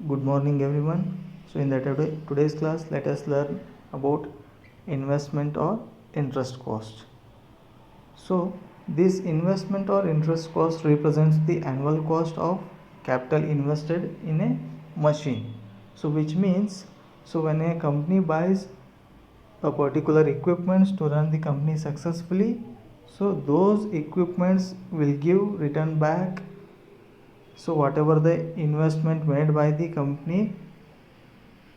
Good morning everyone. So in today's class, let us learn about investment or interest cost. So this investment or interest cost represents the annual cost of capital invested in a machine. So which means, so when a company buys a particular equipment to run the company successfully, so those equipments will give return back. So whatever the investment made by the company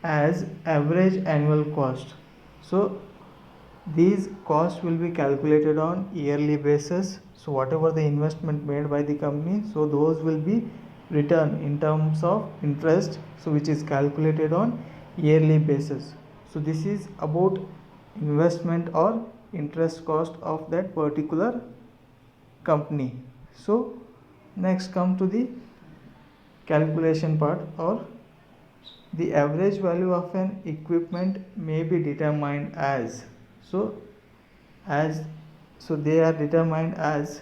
as average annual cost. So these costs will be calculated on yearly basis. So whatever the investment made by the company, so those will be returned in terms of interest, so which is calculated on yearly basis. So this is about investment or interest cost of that particular company. So next come to the calculation part, or the average value of an equipment may be determined as, so as so they are determined as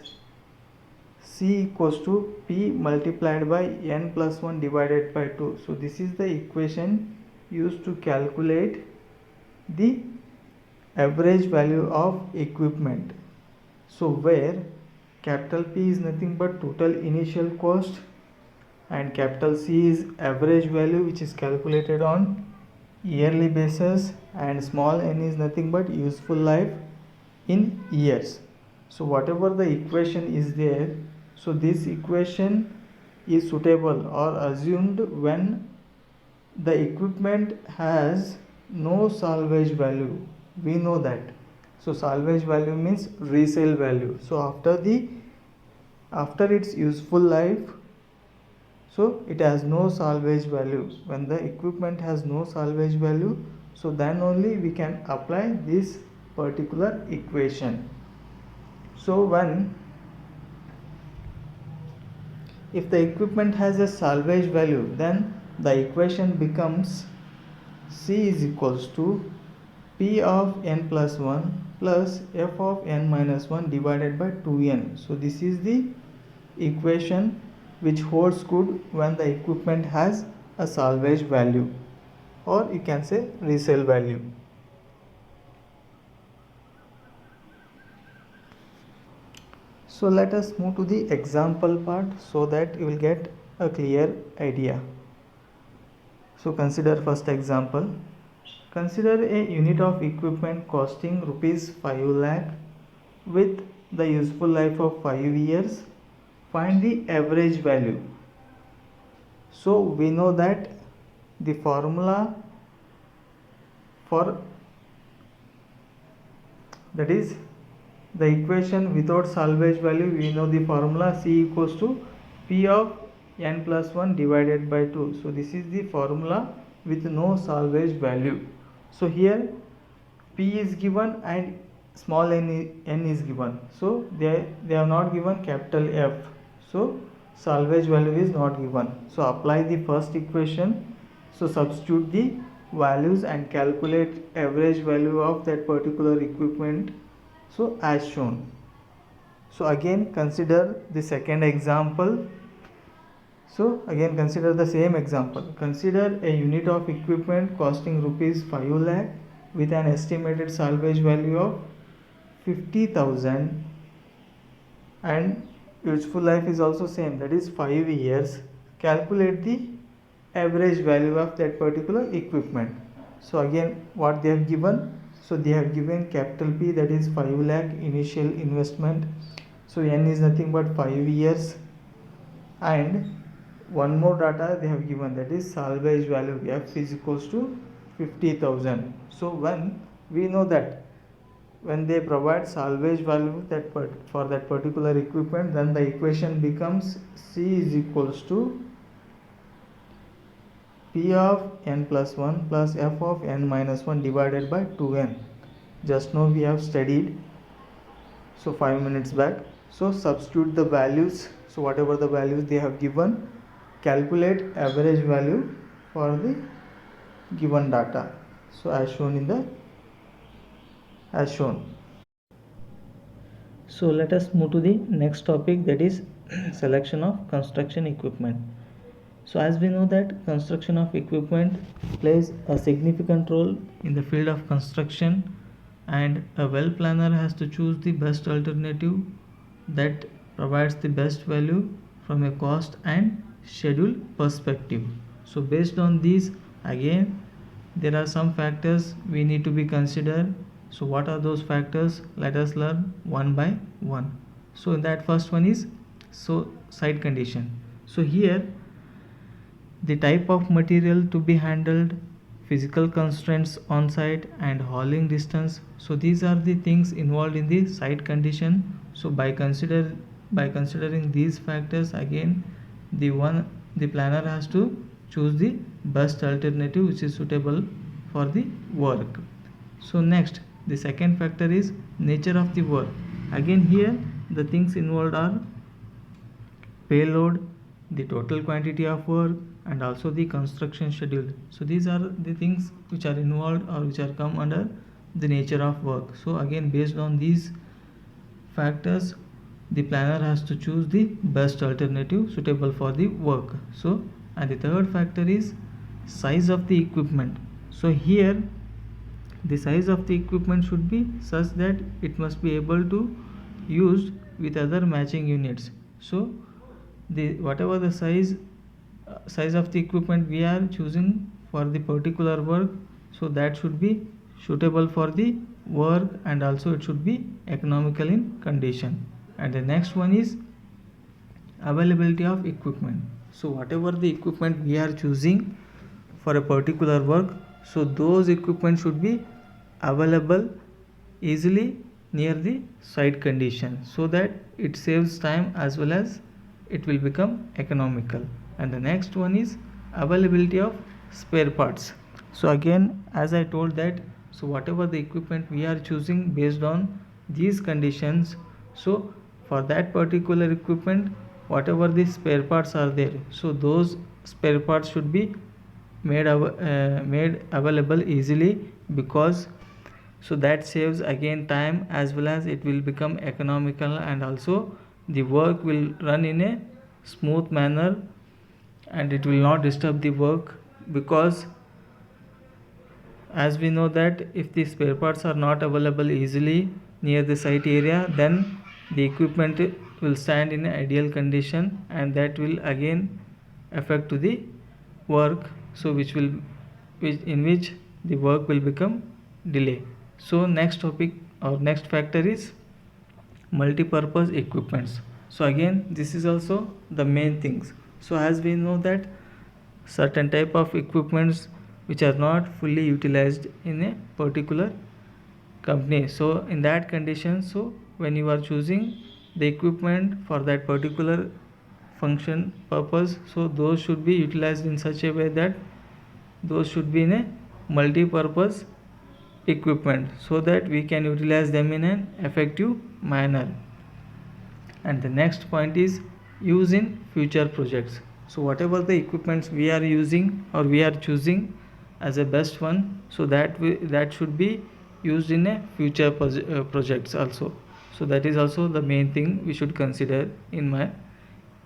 C equals to P multiplied by n plus 1 divided by 2. So this is the equation used to calculate the average value of equipment. So where capital P is nothing but total initial cost and capital C is average value, which is calculated on yearly basis, and small n is nothing but useful life in years. So whatever the equation is there, so this equation is suitable or assumed when the equipment has no salvage value. We know that. So salvage value means resale value. So after its useful life, so it has no salvage value. When the equipment has no salvage value, so then only we can apply this particular equation. So when if the equipment has a salvage value, then the equation becomes C is equals to P of n plus 1 plus f of n minus 1 divided by 2n. So this is the equation which holds good when the equipment has a salvage value, or you can say resale value. So let us move to the example part so that you will get a clear idea. So consider first example. Consider a unit of equipment costing rupees 5 lakh with the useful life of 5 years. Find the average value. So we know that the formula for that is the equation without salvage value, we know the formula C equals to P of n plus 1 divided by 2. So this is the formula with no salvage value. So here P is given and small n is given. So they have not given capital F. So salvage value is not given. So apply the first equation. So substitute the values and calculate average value of that particular equipment, so as shown. So again consider the second example. So again consider the same example. Consider a unit of equipment costing rupees 5 lakh with an estimated salvage value of 50,000 and useful life is also same, that is 5 years. Calculate the average value of that particular equipment. So again what they have given, so they have given capital P, that is 5 lakh initial investment. So n is nothing but 5 years, and one more data they have given, that is salvage value F is equals to 50,000. So when we know that when they provide salvage value for that particular equipment, then the equation becomes C is equals to P of n plus 1 plus f of n minus 1 divided by 2n. Just now we have studied, so 5 minutes back. So substitute the values. So whatever the values they have given, calculate average value for the given data. So as shown So let us move to the next topic, that is selection of construction equipment. So as we know that construction of equipment plays a significant role in the field of construction, and a well planner has to choose the best alternative that provides the best value from a cost and schedule perspective. So based on these, again there are some factors we need to be considered. So what are those factors? Let us learn one by one. So that first one is site condition. So here the type of material to be handled, physical constraints on site, and hauling distance. So these are the things involved in the site condition. So by considering these factors, again the planner has to choose the best alternative which is suitable for the work. So next, the second factor is nature of the work. Again here the things involved are payload, the total quantity of work, and also the construction schedule. So these are the things which are involved or which are come under the nature of work. So again, based on these factors, the planner has to choose the best alternative suitable for the work. So, and the third factor is size of the equipment. So here the size of the equipment should be such that it must be able to used with other matching units. So the whatever the size of the equipment we are choosing for the particular work, so that should be suitable for the work, and also it should be economical in condition. And the next one is availability of equipment. So whatever the equipment we are choosing for a particular work, so those equipment should be available easily near the site condition, so that it saves time as well as it will become economical. And the next one is availability of spare parts. So again, as I told that, so whatever the equipment we are choosing based on these conditions, so for that particular equipment, whatever the spare parts are there, so those spare parts should be made available easily, because so that saves again time as well as it will become economical, and also the work will run in a smooth manner and it will not disturb the work. Because as we know that if the spare parts are not available easily near the site area, then the equipment will stand in an ideal condition, and that will again affect to the work, so which in which the work will become delay. So next topic or next factor is multi-purpose equipments. So again, this is also the main things. So as we know that certain type of equipments which are not fully utilized in a particular company, so in that condition, so when you are choosing the equipment for that particular function purpose, so those should be utilized in such a way that those should be in a multi-purpose equipment, so that we can utilize them in an effective manner. And the next point is use in future projects. So whatever the equipments we are using or we are choosing as a best one, so that should be used in a future projects also. So that is also the main thing we should consider in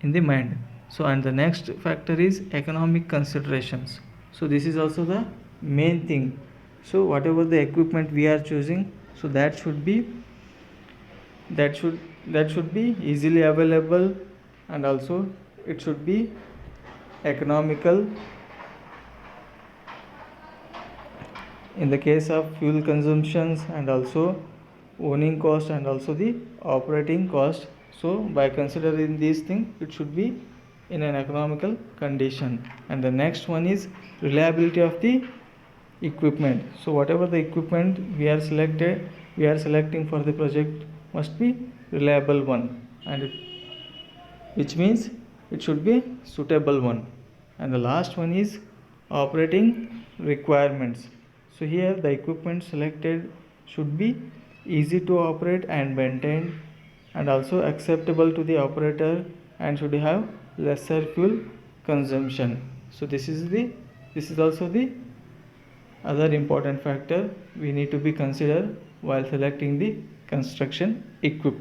the mind. So and the next factor is economic considerations. So this is also the main thing. So whatever the equipment we are choosing, so that should be easily available, and also it should be economical in the case of fuel consumptions, and also owning cost, and also the operating cost. So by considering these things, it should be in an economical condition. And the next one is reliability of the equipment. So whatever the equipment we are selecting for the project must be reliable one, and which means it should be suitable one. And the last one is operating requirements. So here the equipment selected should be easy to operate and maintain, and also acceptable to the operator, and should have lesser fuel consumption. So this is also the other important factor we need to be considered while selecting the construction equipment.